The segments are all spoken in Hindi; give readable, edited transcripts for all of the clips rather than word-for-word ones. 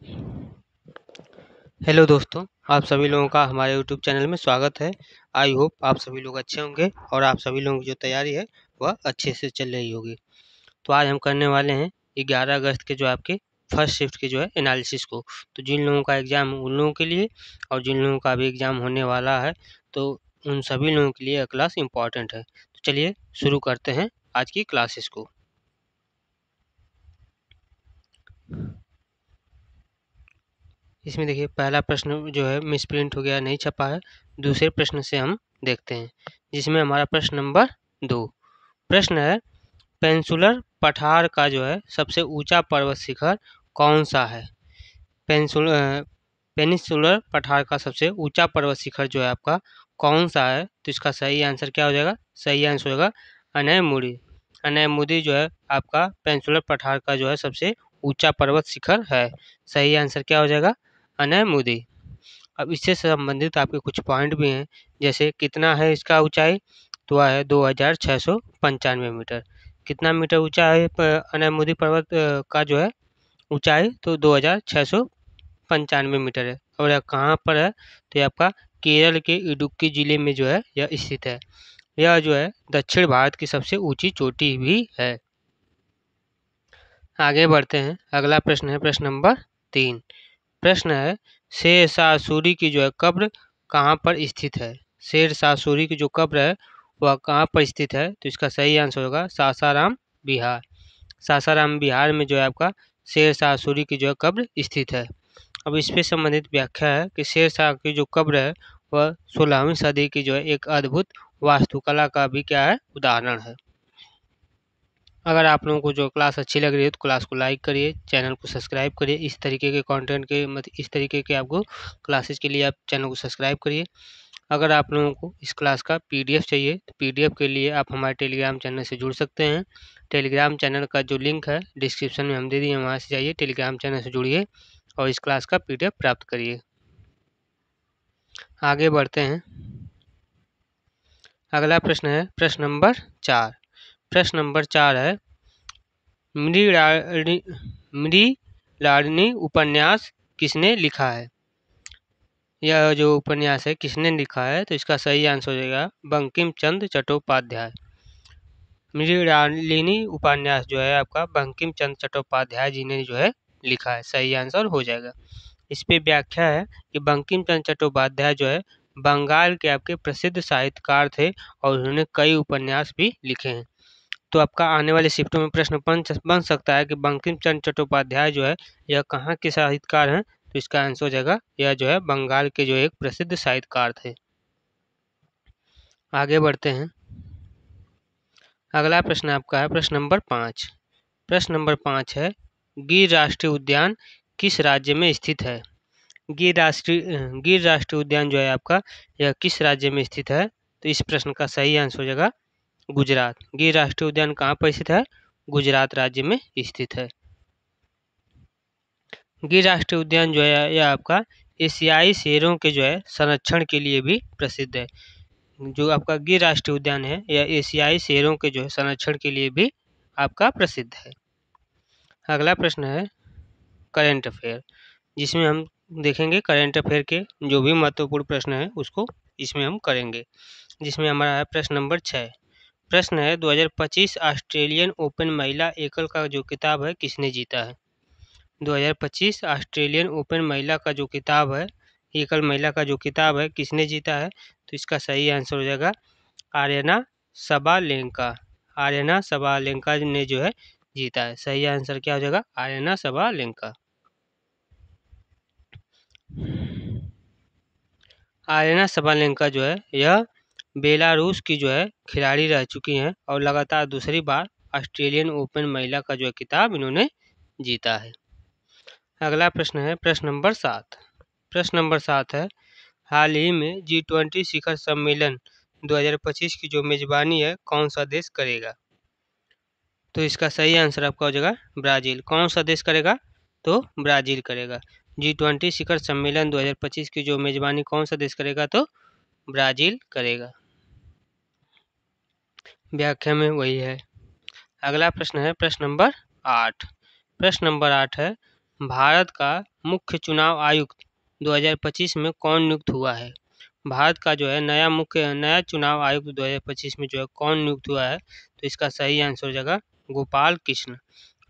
हेलो दोस्तों, आप सभी लोगों का हमारे यूट्यूब चैनल में स्वागत है। आई होप आप सभी लोग अच्छे होंगे और आप सभी लोगों की जो तैयारी है वह अच्छे से चल रही होगी। तो आज हम करने वाले हैं 11 अगस्त के जो आपके फर्स्ट शिफ्ट के जो है एनालिसिस को। तो जिन लोगों का एग्ज़ाम उन लोगों के लिए और जिन लोगों का भी एग्ज़ाम होने वाला है तो उन सभी लोगों के लिए यह क्लास इम्पॉर्टेंट है। तो चलिए शुरू करते हैं आज की क्लासेस को। इसमें देखिए पहला प्रश्न जो है मिसप्रिंट हो गया, नहीं छपा है। दूसरे प्रश्न से हम देखते हैं, जिसमें हमारा प्रश्न नंबर 2 प्रश्न है, पेनिनसुलर पठार का जो है सबसे ऊंचा पर्वत शिखर कौन सा है? पेनिनसुलर पठार का सबसे ऊंचा पर्वत शिखर जो है आपका कौन सा है? तो इसका सही आंसर क्या हो जाएगा? सही आंसर होगा अनैमुदी। अनैमुदी जो है आपका पेनिनसुलर पठार का जो है सबसे ऊंचा पर्वत शिखर है। सही आंसर क्या हो जाएगा? अनैमुदी। अब इससे संबंधित आपके कुछ पॉइंट भी हैं, जैसे कितना है इसका ऊंचाई? तो वह है 2695 मीटर। कितना मीटर ऊंचा है अनैमुदी पर्वत का जो है ऊंचाई? तो 2695 मीटर है। और यह कहाँ पर है? तो ये आपका केरल के इडुक्की जिले में जो है यह स्थित है। यह जो है दक्षिण भारत की सबसे ऊंची चोटी भी है। आगे बढ़ते हैं, अगला प्रश्न है प्रश्न नंबर 3। प्रश्न है, शेरशाह सूरी की जो है कब्र कहाँ पर स्थित है? शेरशाह सूरी की जो कब्र है वह कहाँ पर स्थित है? तो इसका सही आंसर होगा सासाराम बिहार। सासाराम बिहार में जो है आपका शेरशाह सूरी की जो है कब्र स्थित है। अब इस पे संबंधित व्याख्या है कि शेरशाह की जो कब्र है वह 16वीं सदी की जो है एक अद्भुत वास्तुकला का भी क्या है? उदाहरण है। अगर आप लोगों को जो क्लास अच्छी लग रही है तो क्लास को लाइक करिए, चैनल को सब्सक्राइब करिए। इस तरीके के कंटेंट के इस तरीके के आपको क्लासेस के लिए आप चैनल को सब्सक्राइब करिए। अगर आप लोगों को इस क्लास का पीडीएफ चाहिए तो पीडीएफ के लिए आप हमारे टेलीग्राम चैनल से जुड़ सकते हैं। टेलीग्राम चैनल का जो लिंक है डिस्क्रिप्शन में हम दे दिए, वहाँ से जाइए, टेलीग्राम चैनल से जुड़िए और इस क्लास का पीडीएफ प्राप्त करिए। आगे बढ़ते हैं, अगला प्रश्न है प्रश्न नंबर 4। प्रश्न नंबर 4 है, मृणालिनी उपन्यास किसने लिखा है? यह जो उपन्यास है किसने लिखा है? तो इसका सही आंसर हो जाएगा बंकिम चंद्र चट्टोपाध्याय। मृणालिनी उपन्यास जो है आपका बंकिम चंद्र चट्टोपाध्याय जी ने जो है लिखा है। सही आंसर हो जाएगा। इस पे व्याख्या है कि बंकिम चंद्र चट्टोपाध्याय जो है बंगाल के आपके प्रसिद्ध साहित्यकार थे और उन्होंने कई उपन्यास भी लिखे हैं। तो आपका आने वाले शिफ्टों में प्रश्न बन सकता है कि बंकिम चंद्र चट्टोपाध्याय जो है यह कहाँ के साहित्यकार हैं? तो इसका आंसर हो जाएगा यह जो है बंगाल के जो एक प्रसिद्ध साहित्यकार थे। आगे बढ़ते हैं, अगला प्रश्न आपका है प्रश्न नंबर 5। प्रश्न नंबर 5 है, गिर राष्ट्रीय उद्यान किस राज्य में स्थित है? गिर राष्ट्रीय उद्यान जो है आपका यह किस राज्य में स्थित है? तो इस प्रश्न का सही आंसर हो जाएगा गुजरात। गिर राष्ट्रीय उद्यान कहाँ पर स्थित है? गुजरात राज्य में स्थित है। गिर राष्ट्रीय उद्यान जो है यह आपका एशियाई शेरों के जो है संरक्षण के लिए भी प्रसिद्ध है। जो आपका गिर राष्ट्रीय उद्यान है यह एशियाई शेरों के जो है संरक्षण के लिए भी आपका प्रसिद्ध है। अगला प्रश्न है करेंट अफेयर, जिसमें हम देखेंगे करेंट अफेयर के जो भी महत्वपूर्ण प्रश्न है उसको इसमें हम करेंगे। जिसमें हमारा है प्रश्न नंबर 6। प्रश्न है, 2025 ऑस्ट्रेलियन ओपन महिला एकल का जो किताब है किसने जीता है? 2025 ऑस्ट्रेलियन ओपन महिला का जो किताब है, एकल महिला का जो किताब है किसने जीता है? तो इसका सही आंसर हो जाएगा आर्यना सबालेंका। आर्यना सबालेंका ने जो है जीता है। सही आंसर क्या हो जाएगा? आर्यना सबालेंका। आर्यना सबालेंका जो है यह बेलारूस की जो है खिलाड़ी रह चुकी हैं और लगातार दूसरी बार ऑस्ट्रेलियन ओपन महिला का जो है किताब इन्होंने जीता है। अगला प्रश्न है प्रश्न नंबर 7। प्रश्न नंबर 7 है, हाल ही में G20 शिखर सम्मेलन 2025 की जो मेजबानी है कौन सा देश करेगा? तो इसका सही आंसर आपका हो जाएगा ब्राज़ील। कौन सा देश करेगा? तो ब्राज़ील करेगा। G20 शिखर सम्मेलन 2025 की जो मेजबानी कौन सा देश करेगा? तो ब्राज़ील करेगा। व्याख्या में वही है। अगला प्रश्न है प्रश्न नंबर 8। प्रश्न नंबर 8 है, भारत का मुख्य चुनाव आयुक्त 2025 में कौन नियुक्त हुआ है? भारत का जो है नया चुनाव आयुक्त 2025 में जो है कौन नियुक्त हुआ है? तो इसका सही आंसर हो जाएगा गोपाल कृष्ण।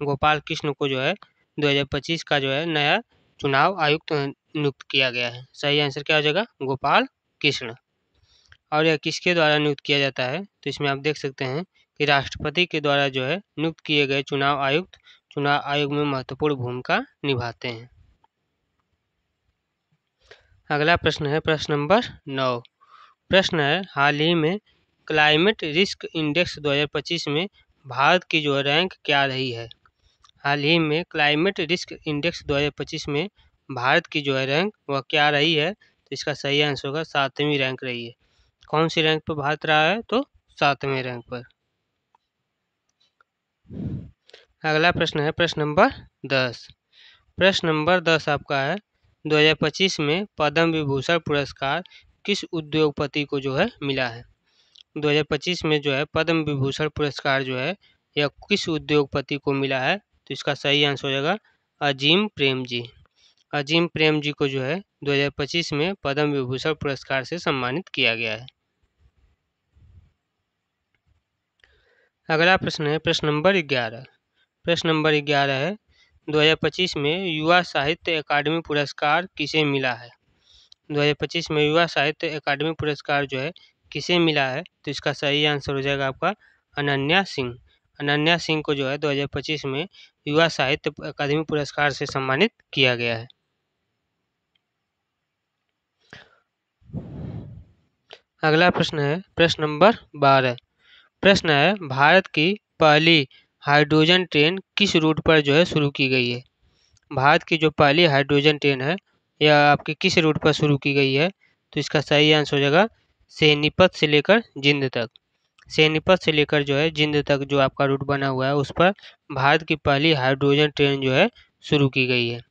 गोपाल कृष्ण को जो है 2025 का जो है नया चुनाव आयुक्त नियुक्त किया गया है। सही आंसर क्या हो जाएगा? गोपाल कृष्ण। और यह किसके द्वारा नियुक्त किया जाता है? तो इसमें आप देख सकते हैं कि राष्ट्रपति के द्वारा जो है नियुक्त किए गए चुनाव आयुक्त चुनाव आयोग में महत्वपूर्ण भूमिका निभाते हैं। अगला प्रश्न है प्रश्न नंबर 9। प्रश्न है हाल ही में क्लाइमेट रिस्क इंडेक्स 2025 में भारत की जो रैंक क्या रही है? हाल ही में क्लाइमेट रिस्क इंडेक्स 2025 में भारत की जो है रैंक वह क्या रही है? तो इसका सही आंसर होगा 7वीं रैंक रही है। कौन सी रैंक पर भारत रहा है? तो 7वें रैंक पर। अगला प्रश्न है प्रश्न नंबर 10। प्रश्न नंबर 10 आपका है 2025 में पद्म विभूषण पुरस्कार किस उद्योगपति को जो है मिला है? 2025 में जो है पद्म विभूषण पुरस्कार जो है यह किस उद्योगपति को मिला है? तो इसका सही आंसर हो जाएगा अजीम प्रेम जी। अजीम प्रेम जी को जो है 2025 में पद्म विभूषण पुरस्कार से सम्मानित किया गया है। अगला प्रश्न है प्रश्न नंबर 11। प्रश्न नंबर 11 है 2025 में युवा साहित्य अकादमी पुरस्कार किसे मिला है? 2025 में युवा साहित्य अकादमी पुरस्कार जो है किसे मिला है? तो इसका सही आंसर हो जाएगा आपका अनन्या सिंह। अनन्या सिंह को जो है 2025 में युवा साहित्य अकादमी पुरस्कार से सम्मानित किया गया है। अगला प्रश्न है प्रश्न नंबर 12। प्रश्न है भारत की पहली हाइड्रोजन ट्रेन किस रूट पर जो है शुरू की गई है? भारत की जो पहली हाइड्रोजन ट्रेन है यह आपके किस रूट पर शुरू की गई है? तो इसका सही आंसर हो जाएगा सोनीपत से लेकर जिंद तक। सोनीपत से लेकर जो है जिंद तक जो आपका रूट बना हुआ है उस पर भारत की पहली हाइड्रोजन ट्रेन जो है शुरू की गई है।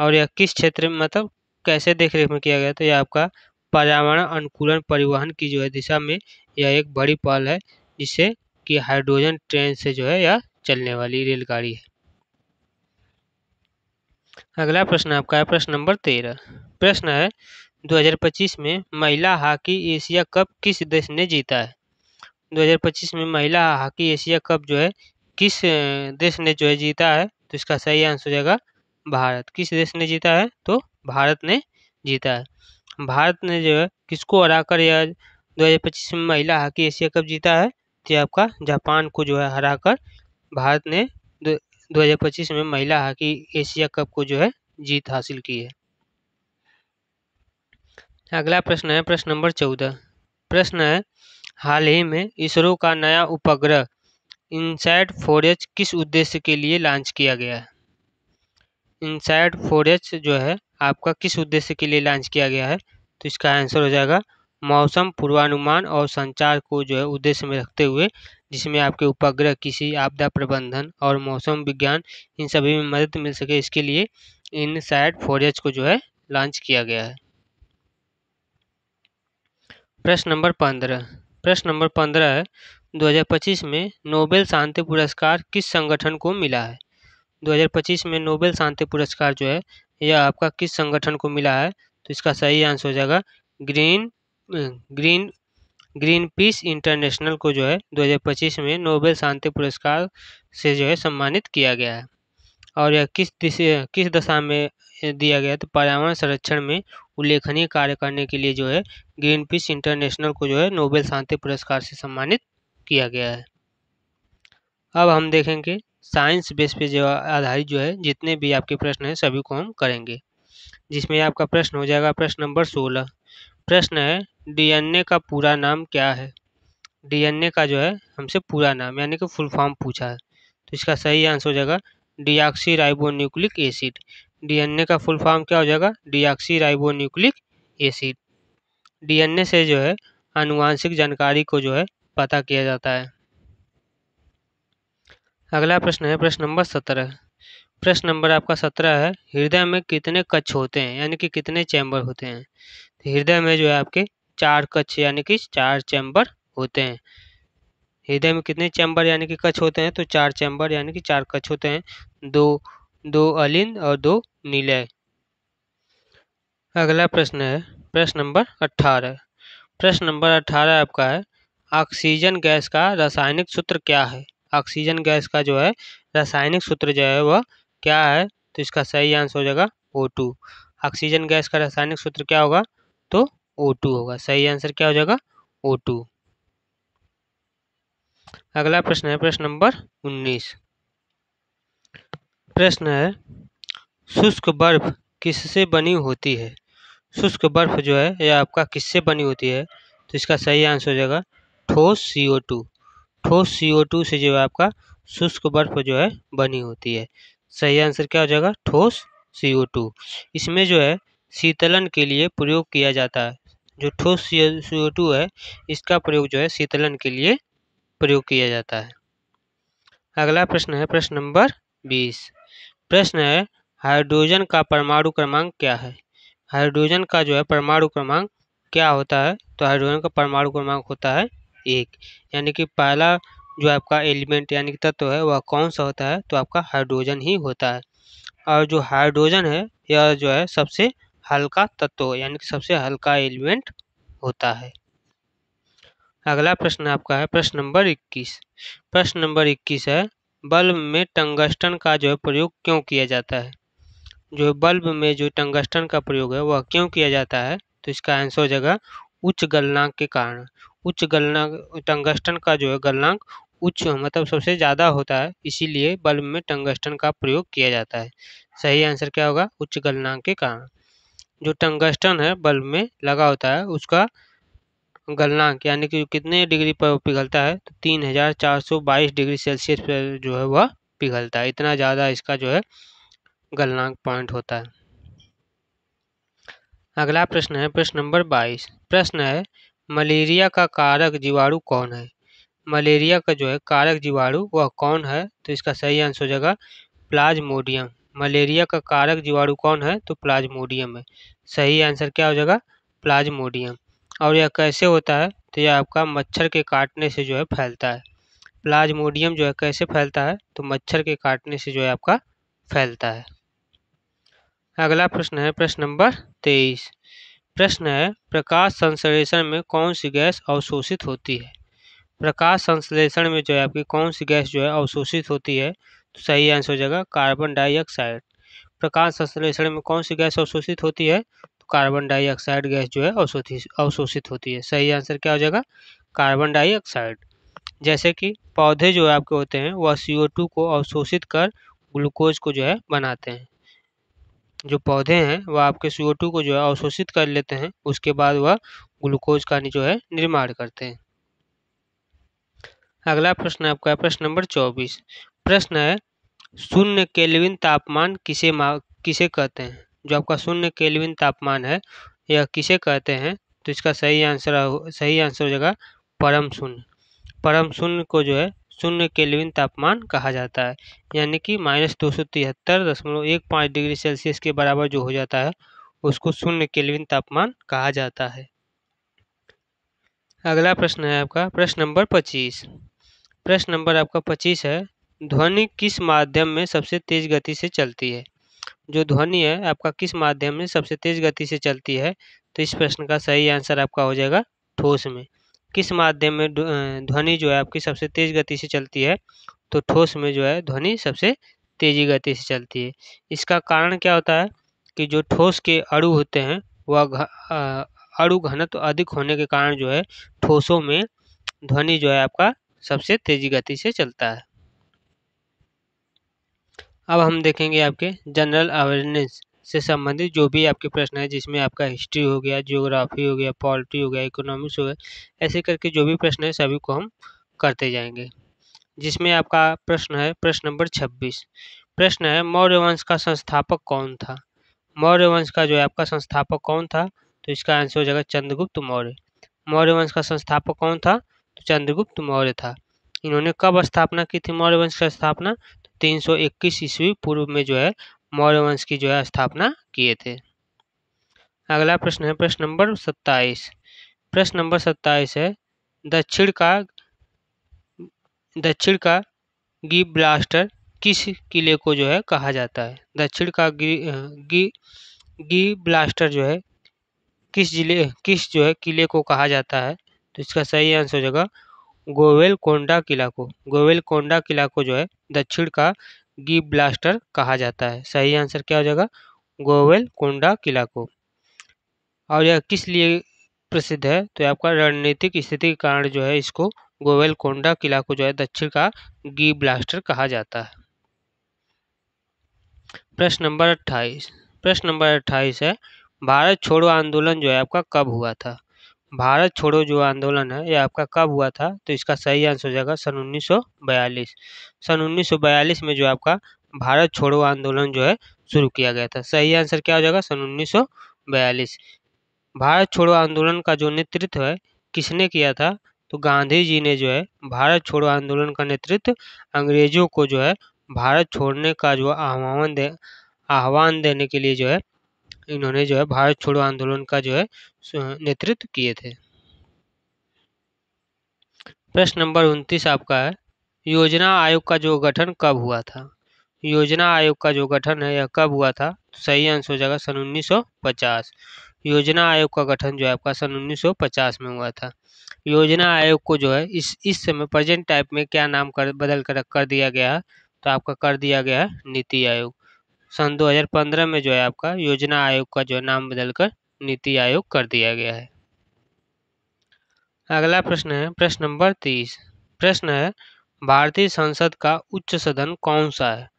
और यह किस क्षेत्र में मतलब कैसे देखरेख में किया गया? तो यह आपका पर्यावरण अनुकूलन परिवहन की जो है दिशा में यह एक बड़ी पहल है जिससे कि हाइड्रोजन ट्रेन से जो है यह चलने वाली रेलगाड़ी है। अगला प्रश्न आपका है प्रश्न नंबर 13। प्रश्न है 2025 में महिला हॉकी एशिया कप किस देश ने जीता है? 2025 में महिला हॉकी एशिया कप जो है किस देश ने जो है जीता है? तो इसका सही आंसर हो जाएगा भारत। किस देश ने जीता है? तो भारत ने जीता है। भारत ने जो है किसको हराकर यह 2025 में महिला हॉकी एशिया कप जीता है? तो आपका जापान को जो है हराकर भारत ने 2025 में महिला हॉकी एशिया कप को जो है जीत हासिल की है। अगला प्रश्न है प्रश्न नंबर 14। प्रश्न है हाल ही में इसरो का नया उपग्रह इनसैट 4H किस उद्देश्य के लिए लॉन्च किया गया है? इनसैट 4H जो है आपका किस उद्देश्य के लिए लॉन्च किया गया है? तो इसका आंसर हो जाएगा मौसम पूर्वानुमान और संचार को जो है उद्देश्य में रखते हुए, जिसमें आपके उपग्रह किसी आपदा प्रबंधन और मौसम विज्ञान इन सभी में मदद मिल सके, इसके लिए इनसैट 4H को जो है लॉन्च किया गया है। प्रश्न नंबर 15। प्रश्न नंबर 15 है 2025 में नोबेल शांति पुरस्कार किस संगठन को मिला है? 2025 में नोबेल शांति पुरस्कार जो है यह आपका किस संगठन को मिला है? तो इसका सही आंसर हो जाएगा ग्रीन पीस इंटरनेशनल को जो है 2025 में नोबेल शांति पुरस्कार से जो है सम्मानित किया गया है। और यह किस दशा में दिया गया? तो पर्यावरण संरक्षण में उल्लेखनीय कार्य करने के लिए जो है ग्रीन पीस इंटरनेशनल को जो है नोबेल शांति पुरस्कार से सम्मानित किया गया है। अब हम देखेंगे साइंस बेस पे जो आधारित जो है जितने भी आपके प्रश्न हैं सभी को हम करेंगे, जिसमें आपका प्रश्न हो जाएगा प्रश्न नंबर 16। प्रश्न है डीएनए का पूरा नाम क्या है? डीएनए का जो है हमसे पूरा नाम यानी कि फुल फॉर्म पूछा है, तो इसका सही आंसर हो जाएगा डीऑक्सी राइबोन्यूक्लिक एसिड। डीएनए का फुल फॉर्म क्या हो जाएगा? Deoxy ribonucleic acid. डीएनए से जो है आनुवांशिक जानकारी को जो है पता किया जाता है। अगला प्रश्न है प्रश्न नंबर 17। प्रश्न नंबर आपका 17 है हृदय में कितने कक्ष होते हैं यानी कि कितने चैम्बर होते हैं? तो हृदय में जो है आपके 4 कक्ष यानी कि 4 चैम्बर होते हैं। हृदय में कितने चैम्बर यानी कि कक्ष होते हैं? तो 4 चैम्बर यानी कि 4 कक्ष होते हैं। 2 2 अलिंद और 2 नीलय। अगला प्रश्न है प्रश्न नंबर 18। प्रश्न नंबर 18 आपका है ऑक्सीजन गैस का रासायनिक सूत्र क्या है। ऑक्सीजन गैस का जो है रासायनिक सूत्र जो है वह क्या है, तो इसका सही आंसर हो जाएगा O2। ऑक्सीजन गैस का रासायनिक सूत्र क्या होगा, तो O2 होगा। सही आंसर क्या हो जाएगा, O2। अगला प्रश्न है प्रश्न नंबर 19। प्रश्न है शुष्क बर्फ किससे बनी होती है। शुष्क बर्फ जो है यह आपका किससे बनी होती है, तो इसका सही आंसर हो जाएगा ठोस CO2। ठोस CO2 से जो है आपका शुष्क बर्फ जो है बनी होती है। सही आंसर क्या हो जाएगा, ठोस CO2। इसमें जो है शीतलन के लिए प्रयोग किया जाता है। जो ठोस CO2 है इसका प्रयोग जो है शीतलन के लिए प्रयोग किया जाता है। अगला प्रश्न है प्रश्न नंबर 20। प्रश्न है हाइड्रोजन का परमाणु क्रमांक क्या है। हाइड्रोजन का जो है परमाणु क्रमांक क्या होता है, तो हाइड्रोजन का परमाणु क्रमांक होता है 1। यानी कि पहला जो आपका एलिमेंट यानी कि तत्व है वह कौन सा होता है, तो आपका हाइड्रोजन ही होता है। और जो हाइड्रोजन है यह जो है सबसे हल्का तत्व यानी कि सबसे हल्का एलिमेंट होता है। अगला प्रश्न आपका है प्रश्न नंबर 21। प्रश्न नंबर 21 है बल्ब में टंगस्टन का जो है प्रयोग क्यों किया जाता है। जो बल्ब में जो टंगस्टन का प्रयोग है वह क्यों किया जाता है, तो इसका आंसर हो जाएगा उच्च गलनांक के कारण। उच्च गलनांक टंगस्टन का जो है गलनांक उच्च मतलब सबसे ज़्यादा होता है, इसीलिए बल्ब में टंगस्टन का प्रयोग किया जाता है। सही आंसर क्या होगा, उच्च गलनांक के कारण। जो टंगस्टन है बल्ब में लगा होता है उसका गलनांक यानी कि कितने डिग्री पर पिघलता है, तो 3422 डिग्री सेल्सियस पर जो है वह पिघलता है। इतना ज़्यादा इसका जो है गलनांक पॉइंट होता है। अगला प्रश्न है प्रश्न नंबर 22। प्रश्न है मलेरिया का कारक जीवाणु कौन है। मलेरिया का जो है कारक जीवाणु वह कौन है, तो इसका सही आंसर हो जाएगा प्लाज्मोडियम। मलेरिया का कारक जीवाणु कौन है, तो प्लाज्मोडियम है। सही आंसर क्या हो जाएगा, प्लाज्मोडियम। और यह कैसे होता है, तो यह आपका मच्छर के काटने से जो है फैलता है। प्लाज्मोडियम जो है कैसे फैलता है, तो मच्छर के काटने से जो है आपका फैलता है। अगला प्रश्न है प्रश्न नंबर 23। प्रश्न है प्रकाश संश्लेषण में कौन सी गैस अवशोषित होती है। प्रकाश संश्लेषण में जो है आपकी कौन सी गैस जो है अवशोषित होती है, तो सही आंसर हो जाएगा कार्बन डाइऑक्साइड। प्रकाश संश्लेषण में कौन सी गैस अवशोषित होती है, तो कार्बन डाइऑक्साइड गैस जो है अवशोषित होती है। सही आंसर क्या हो जाएगा, कार्बन डाइऑक्साइड। जैसे कि पौधे जो आपके होते हैं वह CO2 को अवशोषित कर ग्लूकोज को जो है बनाते हैं। जो पौधे हैं वह आपके CO2 को जो है अवशोषित कर लेते हैं, उसके बाद वह ग्लूकोज का जो है निर्माण करते हैं। अगला प्रश्न आपका प्रश्न नंबर 24। प्रश्न है शून्य केल्विन तापमान किसे कहते हैं। जो आपका शून्य केल्विन तापमान है यह किसे कहते हैं, तो इसका सही आंसर हो जाएगा परम शून्य। परम शून्य को जो है शून्य केल्विन तापमान कहा जाता है, यानी कि -273.15 डिग्री सेल्सियस के बराबर जो हो जाता है उसको शून्य केल्विन तापमान कहा जाता है। अगला प्रश्न है आपका प्रश्न नंबर 25। प्रश्न नंबर आपका 25 है ध्वनि किस माध्यम में सबसे तेज गति से चलती है। जो ध्वनि है आपका किस माध्यम में सबसे तेज गति से चलती है, तो इस प्रश्न का सही आंसर आपका हो जाएगा ठोस में। किस माध्यम में ध्वनि जो है आपकी सबसे तेज गति से चलती है, तो ठोस में जो है ध्वनि सबसे तेजी गति से चलती है। इसका कारण क्या होता है कि जो ठोस के अणु होते हैं वह अणु घनत्व अधिक होने के कारण जो है ठोसों में ध्वनि जो है आपका सबसे तेजी गति से चलता है। अब हम देखेंगे आपके जनरल अवेयरनेस से संबंधित जो भी आपके प्रश्न है, जिसमें आपका हिस्ट्री हो गया, ज्योग्राफी हो गया, पॉलिटी हो गया, इकोनॉमिक्स हो गया, ऐसे करके जो भी प्रश्न है सभी को हम करते जाएंगे। जिसमें आपका प्रश्न है प्रश्न नंबर 26। प्रश्न है मौर्य वंश का संस्थापक कौन था। मौर्य वंश का जो है आपका संस्थापक कौन था, तो इसका आंसर हो जाएगा चंद्रगुप्त मौर्य। मौर्य वंश का संस्थापक कौन था, तो चंद्रगुप्त मौर्य था। इन्होंने कब स्थापना की थी मौर्य वंश की स्थापना, 321 ईस्वी पूर्व में जो है मौर्य वंश की जो है स्थापना किए थे। अगला प्रश्न है प्रश्न नंबर 27। प्रश्न नंबर 27 है दक्षिण का गिब्राल्टर किस किले को जो है कहा जाता है? दक्षिण का गी ब्लास्टर जो है किस जो है किले को कहा जाता है? तो इसका सही आंसर हो जाएगा गोवेलकोंडा किला को। गोवेलकोंडा किला को जो है दक्षिण का गी ब्लास्टर कहा जाता है। सही आंसर क्या हो जाएगा? गोवेलकोंडा किला को। और यह किस लिए प्रसिद्ध है? तो आपका रणनीतिक स्थिति के कारण जो है इसको गोवेलकोंडा किला को जो है दक्षिण का गी ब्लास्टर कहा जाता है। प्रश्न नंबर 28। प्रश्न नंबर 28 है, भारत छोड़ो आंदोलन जो है आपका कब हुआ था? भारत छोड़ो जो आंदोलन है यह आपका कब हुआ था? तो इसका सही आंसर हो जाएगा सन 1942। सन 1942 में जो आपका भारत छोड़ो आंदोलन जो है शुरू किया गया था। सही आंसर क्या हो जाएगा? सन 1942। भारत छोड़ो आंदोलन का जो नेतृत्व है किसने किया था? तो गांधी जी ने जो है भारत छोड़ो आंदोलन का नेतृत्व अंग्रेजों को जो है भारत छोड़ने का जो आह्वान देने के लिए जो है इन्होंने जो है भारत छोड़ो आंदोलन का जो है नेतृत्व किए थे। प्रश्न नंबर 29 आपका है, योजना आयोग का जो गठन कब हुआ था? योजना आयोग का जो गठन है यह कब हुआ था? सही आंसर हो जाएगा सन 1950। योजना आयोग का गठन जो है आपका सन 1950 में हुआ था। योजना आयोग को जो है इस समय प्रेजेंट टाइप में क्या नाम बदल कर दिया गया है? तो आपका कर दिया गया है नीति आयोग। सन 2015 में जो है आपका योजना आयोग का जो है नाम बदलकर नीति आयोग कर दिया गया है। अगला प्रश्न है प्रश्न नंबर 30। प्रश्न है, भारतीय संसद का उच्च सदन कौन सा है?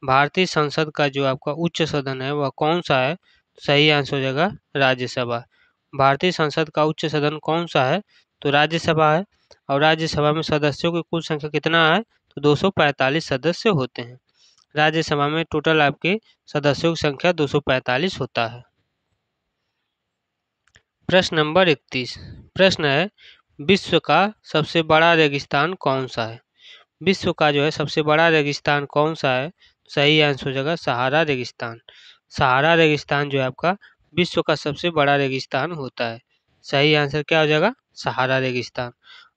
भारतीय संसद का जो आपका उच्च सदन है वह कौन सा है? सही आंसर हो जाएगा राज्यसभा। भारतीय संसद का उच्च सदन कौन सा है? तो राज्यसभा है। और राज्यसभा में सदस्यों की कुल संख्या कितना है? तो 245 सदस्य होते हैं। राज्यसभा में टोटल आपके सदस्यों की संख्या 245 होता है। प्रश्न नंबर 31। प्रश्न है, विश्व का सबसे बड़ा रेगिस्तान कौन सा है? विश्व का जो है सबसे बड़ा रेगिस्तान कौन सा है? सही आंसर हो जाएगा सहारा रेगिस्तान। सहारा रेगिस्तान जो है आपका विश्व का सबसे बड़ा रेगिस्तान होता है। सही आंसर क्या हो जाएगा? सहारा रेगिस्तान।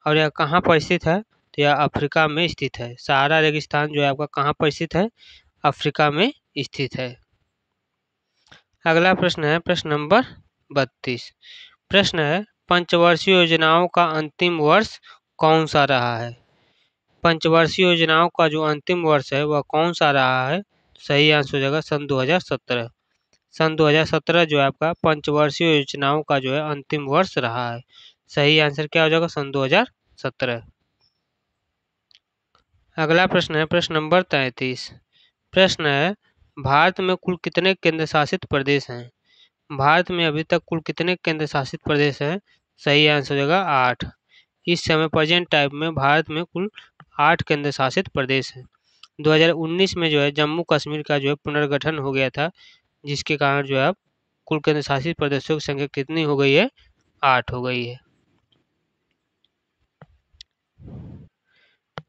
और यह कहाँ पर स्थित है? तो यह अफ्रीका में स्थित है। सहारा रेगिस्तान जो है आपका कहाँ पर स्थित है? अफ्रीका में स्थित है। अगला प्रश्न है प्रश्न नंबर 32। प्रश्न है, पंचवर्षीय योजनाओं का अंतिम वर्ष कौन सा रहा है? पंचवर्षीय योजनाओं का जो अंतिम वर्ष है वह कौन सा रहा है? सही आंसर हो जाएगा सन 2017। सन 2017 जो है आपका पंचवर्षीय योजनाओं का जो है अंतिम वर्ष रहा है। सही आंसर क्या हो जाएगा? सन 2017। अगला प्रश्न है प्रश्न नंबर 33। प्रश्न है, भारत में कुल कितने केंद्र शासित प्रदेश हैं? भारत में अभी तक कुल कितने केंद्र शासित प्रदेश हैं? सही आंसर हो जाएगा 8। इस समय प्रेजेंट टाइम में भारत में कुल 8 केंद्र शासित प्रदेश हैं। 2019 में जो है जम्मू कश्मीर का जो है पुनर्गठन हो गया था, जिसके कारण जो है अब कुल केंद्र शासित प्रदेशों की संख्या कितनी हो गई है? 8 हो गई है।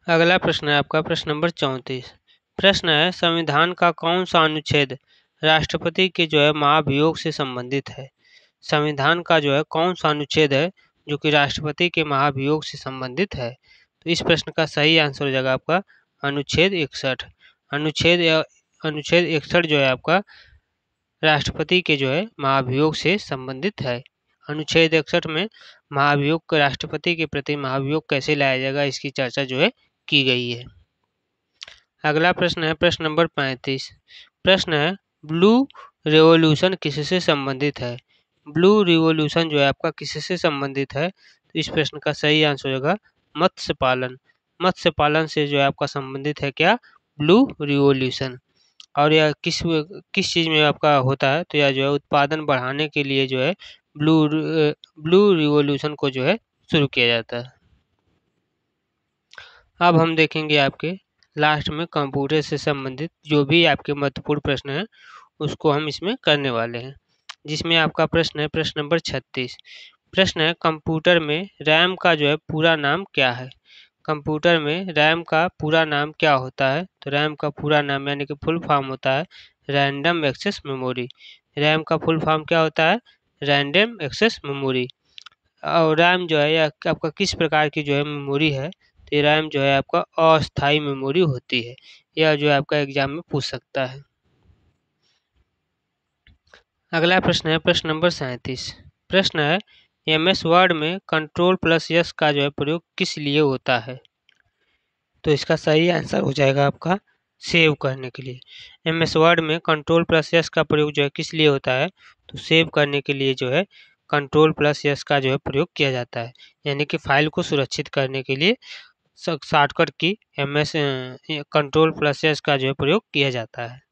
अगला प्रश्न है आपका प्रश्न नंबर 34। प्रश्न है, संविधान का कौन सा अनुच्छेद राष्ट्रपति के जो है महाभियोग से संबंधित है? संविधान का जो है कौन सा अनुच्छेद है जो कि राष्ट्रपति के महाभियोग से संबंधित है? तो इस प्रश्न का सही आंसर हो जाएगा आपका अनुच्छेद 61। अनुच्छेद 61 जो है आपका राष्ट्रपति के जो है महाभियोग से संबंधित है। अनुच्छेद 61 में महाभियोग को राष्ट्रपति के प्रति महाभियोग कैसे लाया जाएगा इसकी चर्चा जो है की गई है। अगला प्रश्न है प्रश्न नंबर 35। प्रश्न है, ब्लू रेवोल्यूशन किससे संबंधित है? ब्लू रिवॉल्यूशन जो है आपका किससे संबंधित है? तो इस प्रश्न का सही आंसर होगा मत्स्य पालन। मत्स्य पालन से जो है आपका संबंधित है क्या? Blue revolution. और यह किस चीज़ में आपका होता है? तो यह जो है उत्पादन बढ़ाने के लिए जो है ब्लू रिवॉल्यूशन को जो है शुरू किया जाता है। अब हम देखेंगे आपके लास्ट में कंप्यूटर से संबंधित जो भी आपके महत्वपूर्ण प्रश्न हैं उसको हम इसमें करने वाले हैं, जिसमें आपका प्रश्न है प्रश्न नंबर 36। प्रश्न है, कंप्यूटर में रैम का जो है पूरा नाम क्या है? कंप्यूटर में रैम का पूरा नाम क्या होता है? तो रैम का पूरा नाम यानी कि फुल फॉर्म होता है रैंडम एक्सेस मेमोरी। रैम का फुल फॉर्म क्या होता है? Random access memory. और रैम जो है यह आपका किस प्रकार की जो है मेमोरी है? तो रैम जो है आपका अस्थायी मेमोरी होती है। यह जो है आपका एग्जाम में पूछ सकता है। अगला प्रश्न है प्रश्न नंबर 37। प्रश्न है MS वर्ड में Ctrl+S का जो है प्रयोग किस लिए होता है? तो इसका सही आंसर हो जाएगा आपका सेव करने के लिए। MS वर्ड में Ctrl+S का प्रयोग जो है किस लिए होता है? तो सेव करने के लिए जो है Ctrl+S का जो है प्रयोग किया जाता है, यानी कि फाइल को सुरक्षित करने के लिए शॉर्टकट की Ctrl+S का जो है प्रयोग किया जाता है।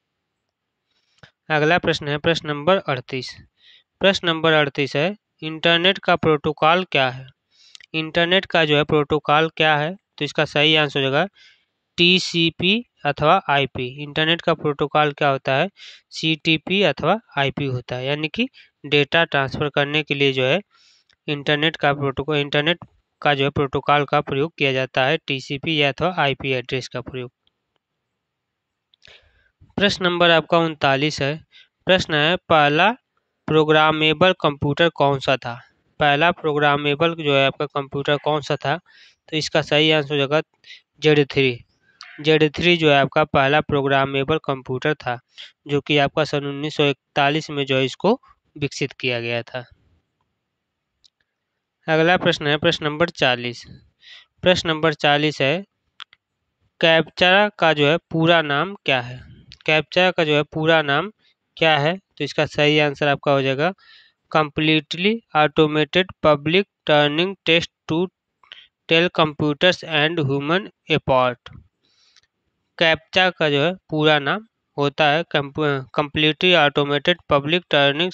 अगला प्रश्न है प्रश्न नंबर 38। प्रश्न नंबर 38 है इंटरनेट का प्रोटोकॉल क्या है? इंटरनेट का जो है प्रोटोकॉल क्या है? तो इसका सही आंसर हो जाएगा TCP अथवा IP। इंटरनेट का प्रोटोकॉल क्या होता है? CTP अथवा IP होता है, यानी कि डेटा ट्रांसफर करने के लिए जो है इंटरनेट का जो है प्रोटोकॉल का प्रयोग किया जाता है, TCP या अथवा IP एड्रेस का प्रयोग। प्रश्न नंबर आपका 39 है। प्रश्न है पहला प्रोग्रामेबल कंप्यूटर कौन सा था? पहला प्रोग्रामेबल जो है आपका कंप्यूटर कौन सा था? तो इसका सही आंसर हो जाएगा Z3। Z3 जो है आपका पहला प्रोग्रामेबल कंप्यूटर था, जो कि आपका सन 1941 में जो है इसको विकसित किया गया था। अगला प्रश्न है प्रश्न नंबर 40। प्रश्न नंबर 40 है कैप्चा का जो है पूरा नाम क्या है? कैप्चा का जो है पूरा नाम क्या है? तो इसका सही आंसर आपका हो जाएगा completely automated public Turing test to tell computers and human apart. Captcha का जो है पूरा नाम होता है completely automated public Turing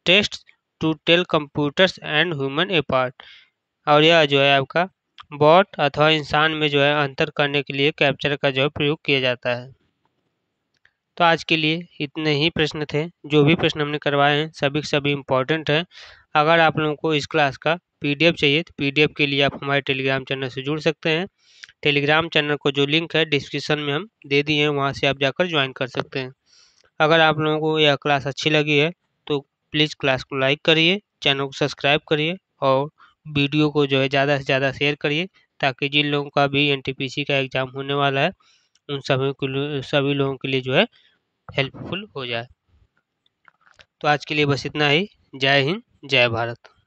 test to tell computers and human apart. और यह जो है आपका बॉट अथवा इंसान में जो है अंतर करने के लिए कैप्चर का जो है प्रयोग किया जाता है। तो आज के लिए इतने ही प्रश्न थे। जो भी प्रश्न हमने करवाए हैं सभी के सभी इम्पोर्टेंट हैं। अगर आप लोगों को इस क्लास का PDF चाहिए तो PDF के लिए आप हमारे टेलीग्राम चैनल से जुड़ सकते हैं। टेलीग्राम चैनल को जो लिंक है डिस्क्रिप्शन में हम दे दिए हैं, वहाँ से आप जाकर ज्वाइन कर सकते हैं। अगर आप लोगों को यह क्लास अच्छी लगी है तो प्लीज़ क्लास को लाइक करिए, चैनल को सब्सक्राइब करिए और वीडियो को जो है ज़्यादा से ज़्यादा शेयर करिए, ताकि जिन लोगों का भी NTPC का एग्ज़ाम होने वाला है उन सभी लोगों के लिए जो है हेल्पफुल हो जाए। तो आज के लिए बस इतना ही। जय हिंद, जय भारत।